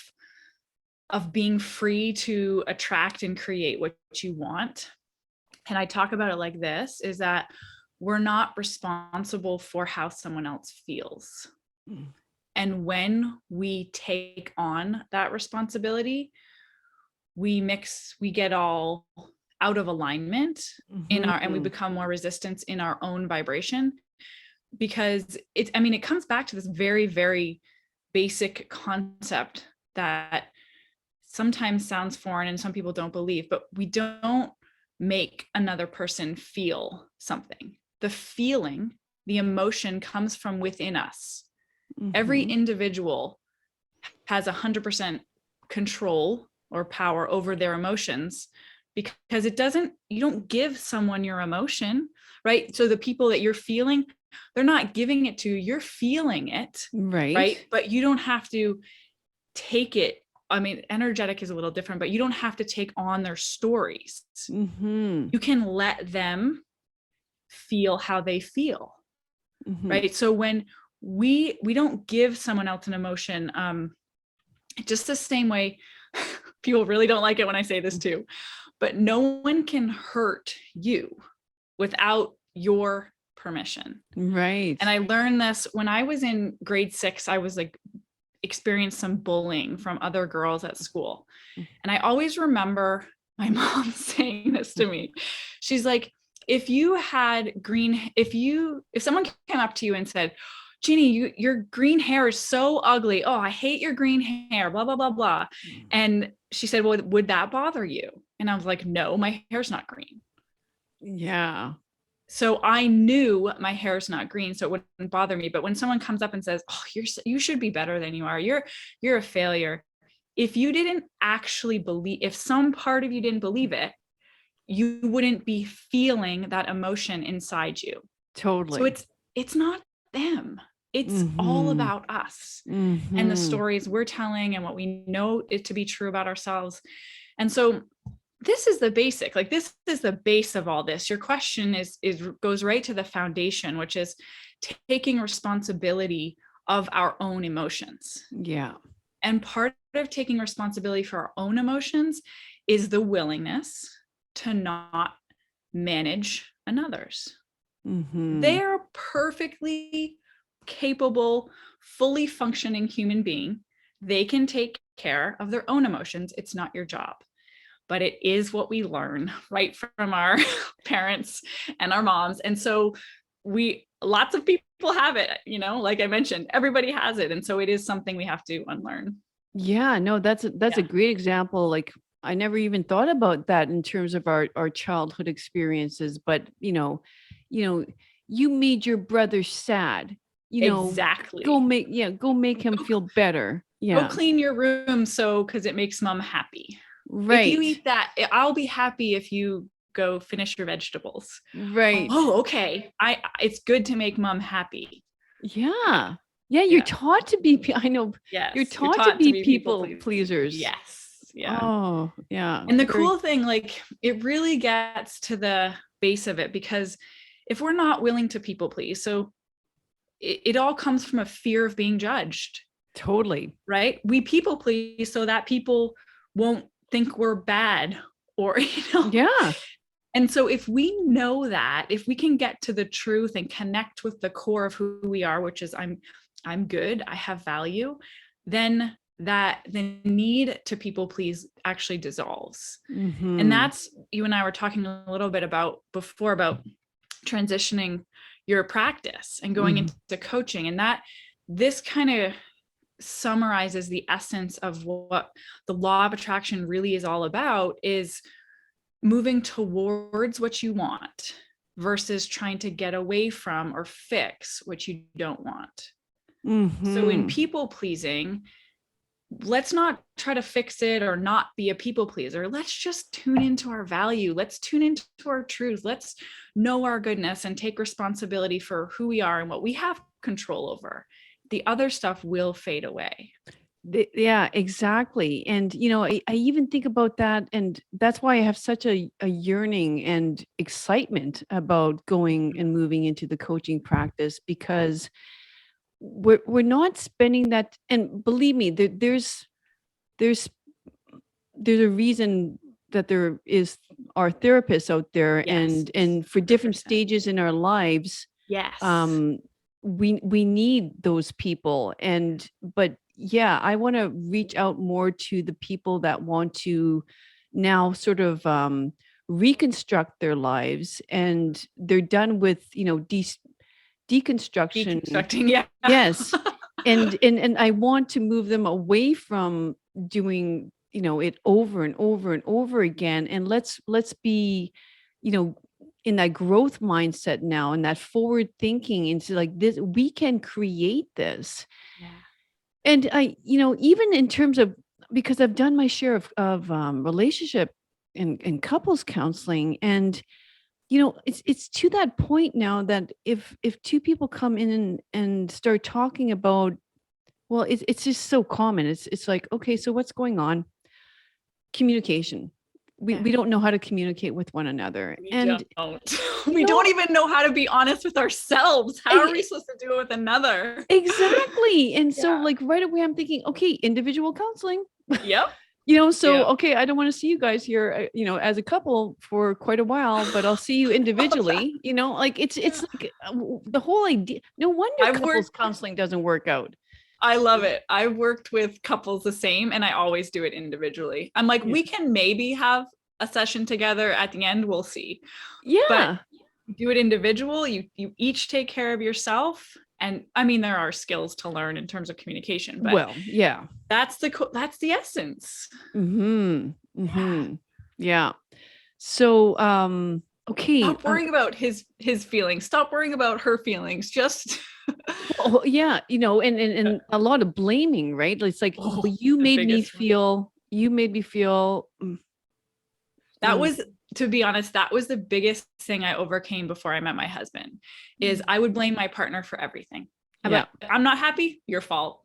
being free to attract and create what you want. And I talk about it like this, is that we're not responsible for how someone else feels. And when we take on that responsibility, we get all out of alignment and we become more resistant in our own vibration, because it comes back to this very, very basic concept that sometimes sounds foreign and some people don't believe, but we don't make another person feel something. The feeling, the emotion comes from within us. Every individual has 100% control or power over their emotions, because you don't give someone your emotion, right? So the people that you're feeling, they're not giving it to you, you're feeling it, right? But you don't have to take it I mean, energetic is a little different, but you don't have to take on their stories. Mm-hmm. You can let them feel how they feel. Mm-hmm. Right. So when we don't give someone else an emotion, just the same way, people really don't like it when I say this too, but no one can hurt you without your permission. Right. And I learned this when I was in grade 6. I was like, experienced some bullying from other girls at school. And I always remember my mom saying this to me. She's like, if someone came up to you and said, Ginny, your green hair is so ugly. Oh, I hate your green hair, blah, blah, blah, blah. And she said, well, would that bother you? And I was like, no, my hair's not green. Yeah. So I knew my hair's not green, so it wouldn't bother me. But when someone comes up and says, oh, you should be better than you are, you're a failure. If you didn't actually believe, if some part of you didn't believe it, you wouldn't be feeling that emotion inside you. Totally. So it's not them. It's all about us and the stories we're telling and what we know it to be true about ourselves. And so this is the basic, like this is the base of all this. Your question goes right to the foundation, which is taking responsibility of our own emotions. Yeah. And part of taking responsibility for our own emotions is the willingness to not manage another's. They are perfectly capable, fully functioning human being. They can take care of their own emotions. It's not your job. But it is what we learn right from our parents and our moms. And so lots of people have it, like I mentioned, everybody has it. And so it is something we have to unlearn. Yeah, no, that's a great example. Like I never even thought about that in terms of our childhood experiences, but you made your brother sad, Exactly. go make him feel better. Yeah. Go clean your room because it makes mom happy. Right. If you eat that, I'll be happy if you go finish your vegetables. Right. Oh, okay. It's good to make mom happy. Yeah. Yeah. You're taught to be, I know. Yes. You're taught to be people pleasers. Yes. Yeah. Oh, yeah. And the cool thing, like it really gets to the base of it, because if we're not willing to people please, so it all comes from a fear of being judged. Totally. Right? We people please so that people won't think we're bad or, Yeah. And so if we know that, if we can get to the truth and connect with the core of who we are, which is I'm good, I have value, then that the need to people please actually dissolves. And that's, you and I were talking a little bit before about transitioning your practice and going into coaching, and that this kind of summarizes the essence of what the law of attraction really is all about, is moving towards what you want versus trying to get away from or fix what you don't want. So in people pleasing, let's not try to fix it or not be a people pleaser. Let's just tune into our value. Let's tune into our truth. Let's know our goodness and take responsibility for who we are and what we have control over. The other stuff will fade away. Yeah, exactly. And, I even think about that. And that's why I have such a yearning and excitement about going and moving into the coaching practice, because we're not spending that. And believe me, there's a reason that there are therapists out there, and for different 100%. stages in our lives. Yes. We need those people. But yeah, I want to reach out more to the people that want to now sort of reconstruct their lives, and they're done with deconstruction. Yeah. Yes. and I want to move them away from doing it over and over and over again, and let's be in that growth mindset now, and that forward thinking into like this, we can create this. Yeah. And I even in terms of, because I've done my share of relationship and couples counseling, and it's to that point now that if two people come in and start talking about Well, it's just so common. It's like, okay, so what's going on? Communication. Yeah. We don't know how to communicate with one another. We And don't. We don't even know how to be honest with ourselves. How are we supposed to do it with another? exactly. And so Yeah. like right away I'm thinking, okay, individual counseling. Yep. So Yep. okay, I don't want to see you guys here, as a couple for quite a while, but I'll see you Love that. individually. Like it's like the whole idea. No wonder I've couples worked counseling doesn't work out. I love it. I've worked with couples the same and I always do it individually. I'm like, Yeah. we can maybe have a session together at the end, we'll see. But Yeah. you do it individual, you each take care of yourself. And I mean, there are skills to learn in terms of communication, but Well, yeah. that's the essence. Mm-hmm. Yeah. Mm-hmm. Yeah. So okay. Stop worrying about his feelings. Stop worrying about her feelings. Just Well, yeah, and a lot of blaming, right? It's like, well, oh, the biggest one. you made me feel That mm, was, to be honest, that was the biggest thing I overcame before I met my husband, is mm, I would blame my partner for everything. yeah. I'm not happy, your fault.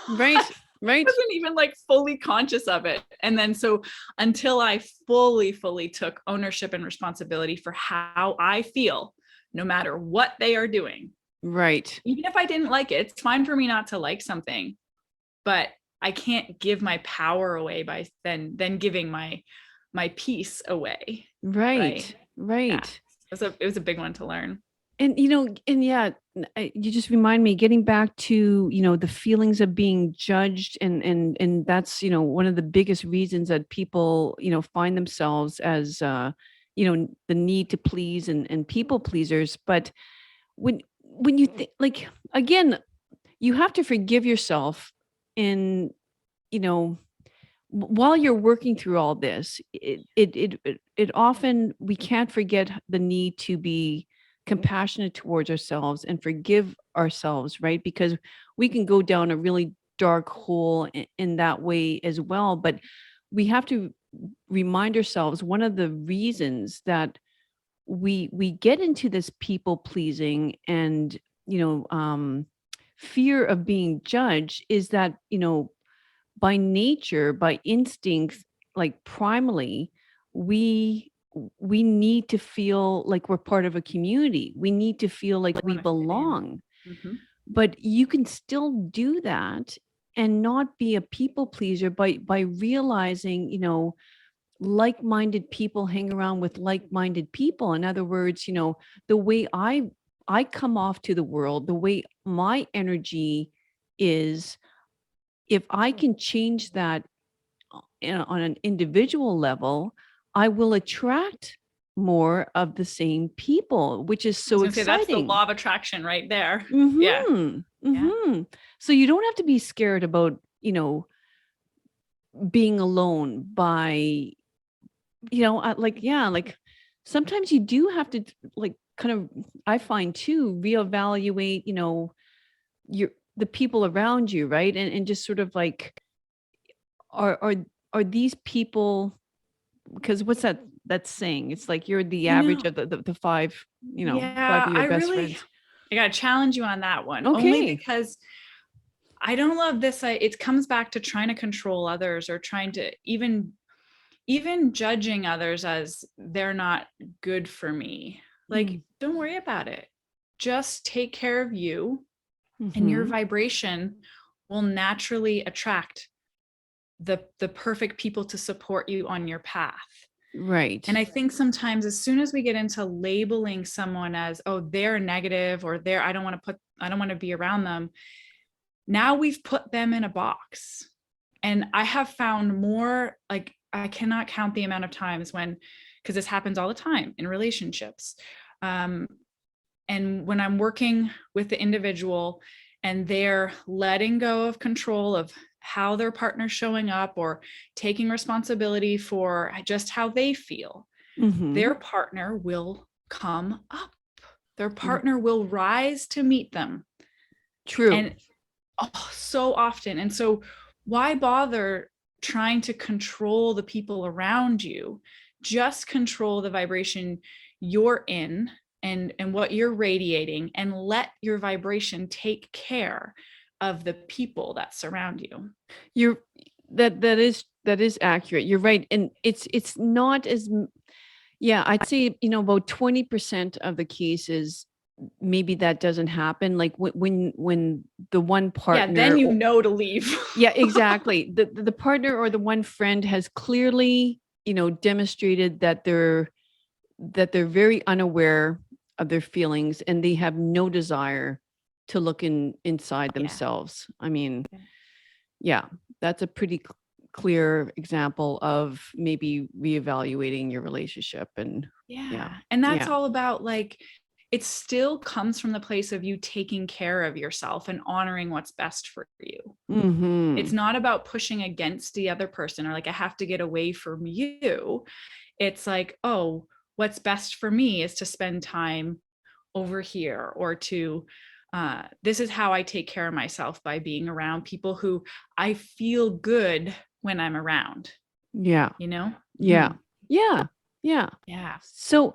Right. I Right. wasn't even like fully conscious of it. And then so until I fully took ownership and responsibility for how I feel, no matter what they are doing, Right. even if I didn't like it, it's fine for me not to like something, but I can't give my power away by then giving my peace away. Right. Right. Yeah. Right. It was a big one to learn. And and yeah, you just remind me, getting back to, the feelings of being judged, and that's, one of the biggest reasons that people, find themselves as the need to please and people pleasers. But when you think, like, again, you have to forgive yourself in, you know while you're working through all this. It often, we can't forget the need to be compassionate towards ourselves and forgive ourselves, right? Because we can go down a really dark hole in that way as well. But we have to remind ourselves, one of the reasons that we get into this people pleasing and, fear of being judged, is that, by nature, by instinct, like primally, we we need to feel like we're part of a community. We need to feel like I we want to fit in. belong. Mm-hmm. But you can still do that and not be a people pleaser by realizing, like-minded people hang around with like-minded people. In other words, the way I come off to the world, the way my energy is, if I can change that on an individual level, I will attract more of the same people, which is I was so gonna say that's the exciting. law of attraction right there. Yeah. Mm-hmm. Yeah. Mm-hmm. So you don't have to be scared about, being alone by, like, yeah, like sometimes you do have to, like, kind of, I find too, reevaluate, your the people around you, right? And just sort of like, are are are these people, because what's that saying? It's like you're the You average know, of the five, five yeah, of your best friends. I gotta challenge you on that one, only Okay. because I don't love this. It comes back to trying to control others, or trying to even judging others as they're not good for me. Like, Mm. don't worry about it. Just take care of you, and your Mm-hmm. vibration will naturally attract the perfect people to support you on your path. And Right. I think sometimes as soon as we get into labeling someone as, oh, they're negative, or I don't want to be around them, now we've put them in a box. And I have found more, like, I cannot count the amount of times when, because this happens all the time in relationships. And when I'm working with the individual and they're letting go of control of how their partner's showing up, or taking responsibility for just how they feel, Mm-hmm. their partner will come up. Their partner will rise to meet them. True. And so often. And so why bother trying to control the people around you? Just control the vibration you're in, and what you're radiating, and let your vibration take care of the people that surround you. You're that is accurate. You're right. And it's not as yeah, I'd say, about 20% of the cases maybe that doesn't happen. Like when the one Yeah, then partner you know to leave. yeah, exactly. The partner or the one friend has clearly, demonstrated that they're very unaware of their feelings and they have no desire to look inside Yeah. themselves. I mean, yeah, that's a pretty clear example of maybe reevaluating your relationship. And Yeah. And that's yeah. all about, like, it still comes from the place of you taking care of yourself and honoring what's best for you. It's not about pushing against the other person or like, I have to get away from you. It's like, oh, what's best for me is to spend time over here, or to this is how I take care of myself, by being around people who I feel good when I'm around. Yeah. Yeah. Yeah. Yeah. Yeah. So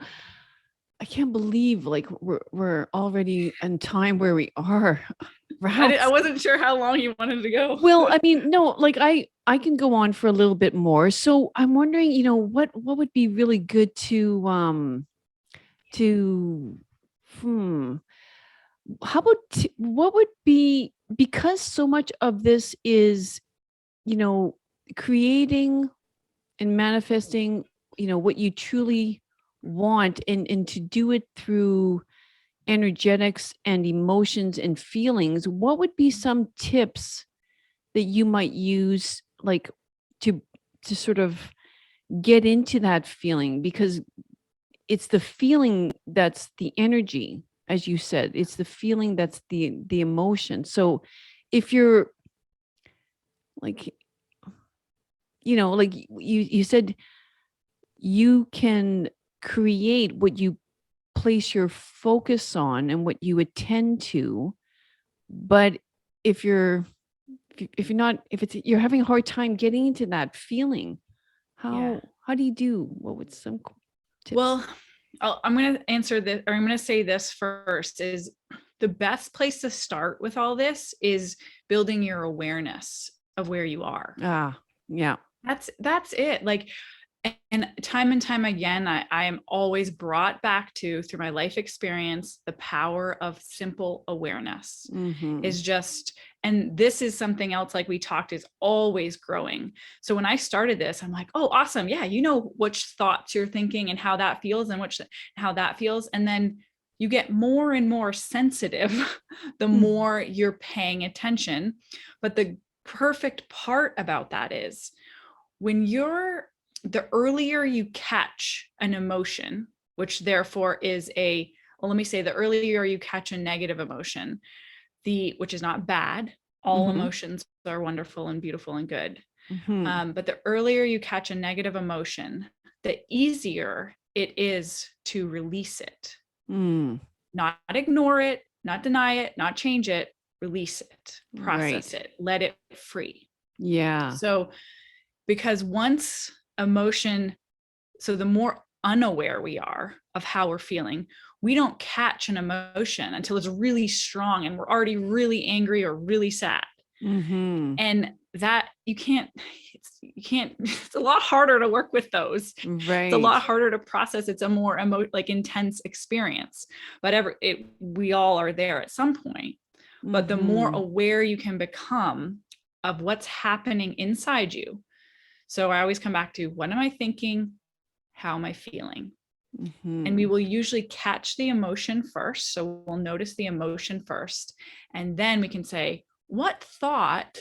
I can't believe like we're already in time where we are. I wasn't sure how long you wanted to go. Well, I mean, no, like I can go on for a little bit more. So I'm wondering, what would be really good to hmm how about what would be, because so much of this is, you know, creating and manifesting, what you truly want, and to do it through energetics and emotions and feelings. What would be some tips that you might use, like to sort of get into that feeling? Because it's the feeling that's the energy, as you said. It's the feeling that's the emotion. So if you're like, like you said, you can create what you place your focus on and what you attend to. But if you're if you're not, if it's, you're having a hard time getting into that feeling, Yeah. how do you do? What would some tips? Well, I'm going to answer this, or I'm going to say this first, is the best place to start with all this is building your awareness of where you are. Yeah. That's it. Like, and time again, I am always brought back to, through my life experience, the power of simple awareness is just, and this is something else, like we talked, is always growing. So when I started this, I'm like, oh, awesome. Yeah. You know, which thoughts you're thinking and how that feels, and how that feels. And then you get more and more sensitive the more you're paying attention. But the perfect part about that is, when the earlier you catch an emotion, which therefore is let me say, the earlier you catch a negative emotion, which is not bad. All emotions are wonderful and beautiful and good. But the earlier you catch a negative emotion, the easier it is to release it. Not ignore it, not deny it, not change it, release it, process it, let it free. Yeah. So, because once emotion, so the more unaware we are of how we're feeling, we don't catch an emotion until it's really strong and we're already really angry or really sad. And that you can't, it's a lot harder to work with those. Right. It's a lot harder to process. It's a more intense experience, but we all are there at some point. But the more aware you can become of what's happening inside you. So I always come back to, what am I thinking? How am I feeling? And we will usually catch the emotion first. So we'll notice the emotion first. And then we can say, what thought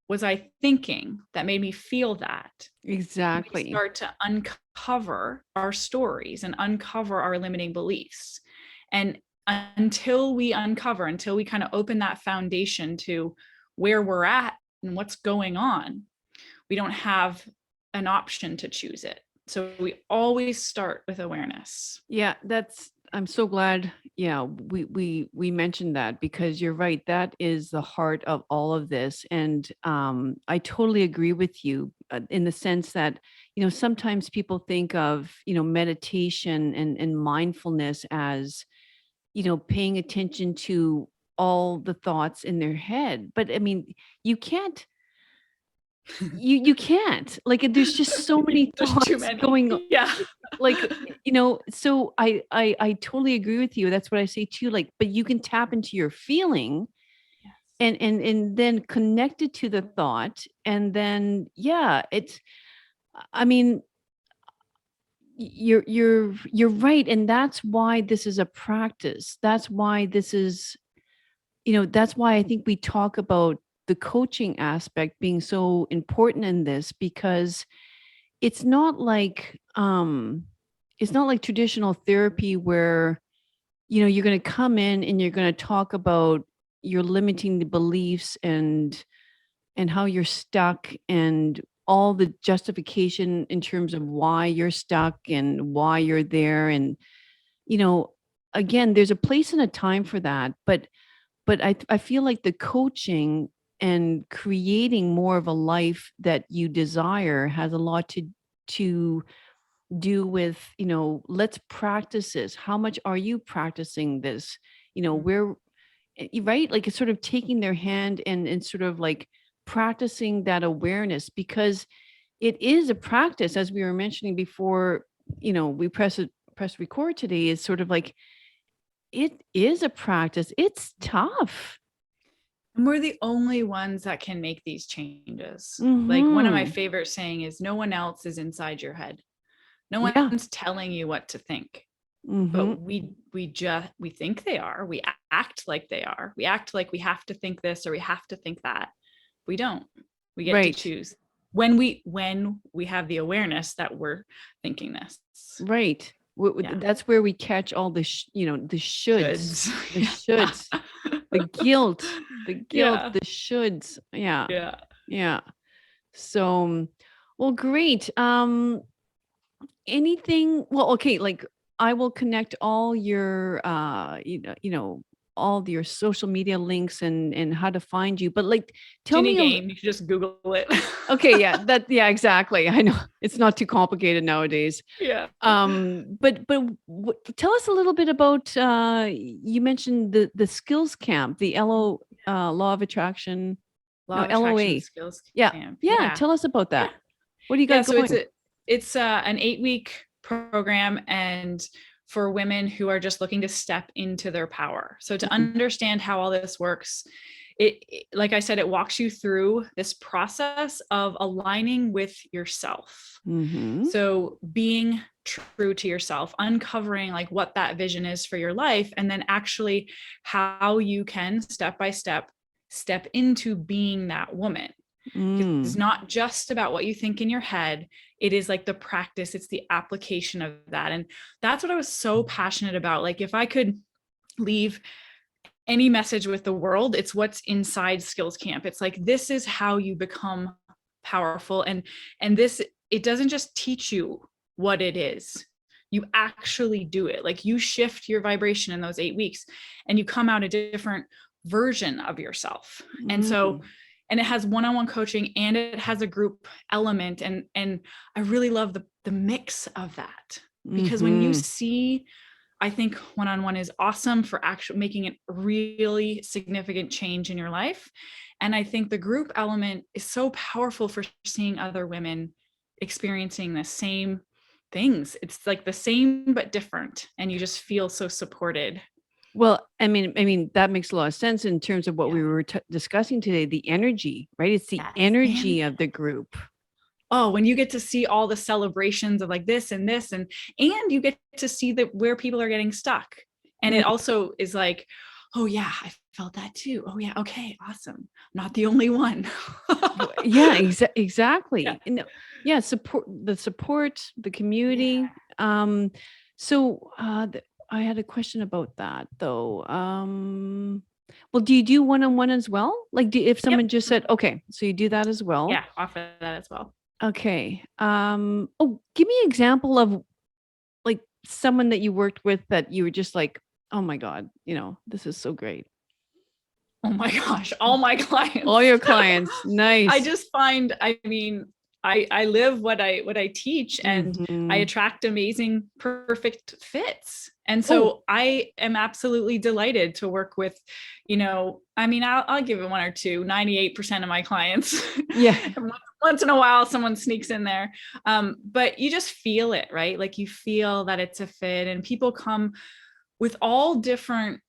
was I thinking that made me feel that? Exactly. We start to uncover our stories and uncover our limiting beliefs. And until we kind of open that foundation to where we're at and what's going on, we don't have an option to choose it. So we always start with awareness. Yeah, I'm so glad. Yeah, we mentioned that, because you're right. That is the heart of all of this. And I totally agree with you in the sense that, sometimes people think of, meditation and mindfulness as, paying attention to all the thoughts in their head. But I mean, you can't, you can't, like, there's just so many There's too thoughts many. going on. Yeah. Like, so I totally agree with you. That's what I say too. Like, but you can tap into your feeling Yes. and then connect it to the thought. And then, yeah, I mean, you're right. And that's why this is a practice. That's why this is, that's why I think we talk about the coaching aspect being so important in this, because it's not like traditional therapy where you're going to come in and you're going to talk about your limiting the beliefs and how you're stuck and all the justification in terms of why you're stuck and why you're there. And you know again, there's a place and a time for that, but I feel like the coaching and creating more of a life that you desire has a lot to do with, let's practice this. How much are you practicing this? Where, right? Like, it's sort of taking their hand and sort of like practicing that awareness, because it is a practice, as we were mentioning before, we press record today, is sort of like, it is a practice. It's tough. And we're the only ones that can make ththese changes. Like, one of my Mm-hmm. favorite saying is, no one else is inside your head. No Yeah. one's telling you what to think. Mm-hmm. But we think they are. We act like they are. We act like we have to think this or we have to think that. We don't. We get to Right. choose when we have the awareness that we're thinking this. Right. Yeah. That's where we catch all the the shoulds, Shoulds. the Yeah. shoulds, the guilt, Yeah. the shoulds. Yeah. Yeah. Yeah. So, well, great. Anything, well, okay, like, I will connect all your all your social media links and how to find you. But like, tell Ginny me Gane. You should just Google it. okay, yeah, exactly. I know it's not too complicated nowadays. Yeah. But tell us a little bit about, you mentioned the skills camp, the law of attraction, Law no, of Attraction LOA. Skills Yeah. Camp. Yeah. Yeah. Tell us about Yeah. that. What do you Yeah. got So going? it's an 8-week program, and for women who are just looking to step into their power. So to Mhm. understand how all this works, like I said, it walks you through this process of aligning with yourself. Mhm. So being true to yourself, uncovering like what that vision is for your life, and then actually how you can step by step into being that woman. It's Mm. not just about what you think in your head. It is like the practice, it's the application of that. And that's what I was so passionate about. Like, if I could leave any message with the world, it's what's inside Skills Camp. It's like, this is how you become powerful. And this, it doesn't just teach you what it is. You actually do it. Like, you shift your vibration in those 8 weeks and you come out a different version of yourself. And so, Mm. and it has one-on-one coaching and it has a group element. And I really love the mix of that, because when you Mhm. see, I think one-on-one is awesome for actually making a really significant change in your life. And I think the group element is so powerful for seeing other women experiencing the same things. It's like the same but different, and you just feel so supported. Well, I mean that makes a lot of sense in terms of what Yeah. we were discussing today, the energy, right? It's the Yes. energy And of the group. oh, when you get to see all the celebrations of like this and this, and you get to see that where people are getting stuck. And Mm. it also is like, oh yeah, I felt that too. Oh yeah, okay, awesome. Not the only one. Yeah, Yeah. exactly. And yeah, support, the community. So I had a question about that though. Well, do you do one-on-one as well? Like, if Yep. someone just said, okay, so you do that as well. Yeah, offer that as well. Okay. Oh, give me an example of like someone that you worked with that you were just like, oh my God, this is so great. Oh my gosh, all my All clients. your clients. I Nice. just find, I mean, I live what I teach, and I Mhm. attract amazing, perfect fits. And so I am absolutely delighted to work with, I mean, I'll give it one or two, 98% of my clients. Yeah. Once in a while, someone sneaks in there. But you just feel it, right? Like you feel that it's a fit, and people come with all different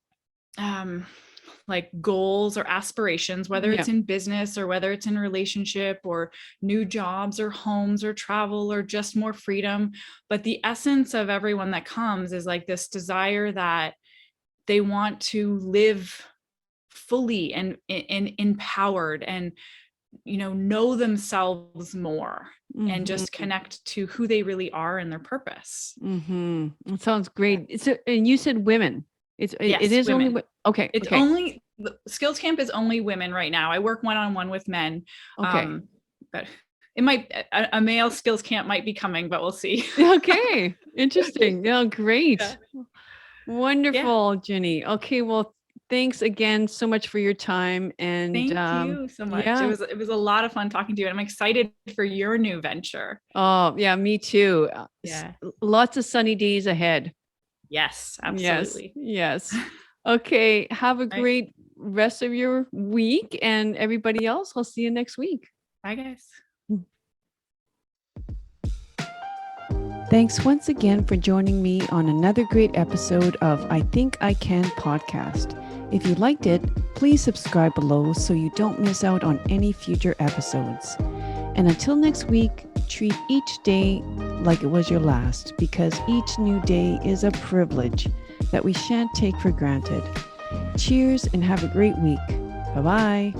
like goals or aspirations, whether Yeah. it's in business or whether it's in a relationship or new jobs or homes or travel or just more freedom. But the essence of everyone that comes is like this desire that they want to live fully and empowered, and know themselves more, and just Mhm. connect to who they really are and their purpose. Mhm. It sounds great. So, and you said women. It Yes, is only women. okay. It's Okay. only the Skills Camp is only women right now. I work one-on-one with men. Okay. But it might a male Skills Camp might be coming, but we'll see. Okay. Interesting. Yeah, Yeah. great. Yeah. Wonderful, Jenny. Okay, well, thanks again so much for your time. And Thank you so much. yeah. It was a lot of fun talking to you, and I'm excited for your new venture. Oh, yeah, me too. Yeah. Lots of sunny days ahead. Yes, Yes. absolutely. Yes. Okay. Have a All right. great rest of your week. And everybody else, I'll see you next week. Bye, guys. Thanks once again for joining me on another great episode of I Think I Can podcast. If you liked it, please subscribe below so you don't miss out on any future episodes. And until next week, treat each day like it was your last, because each new day is a privilege that we shan't take for granted. Cheers and have a great week. Bye-bye.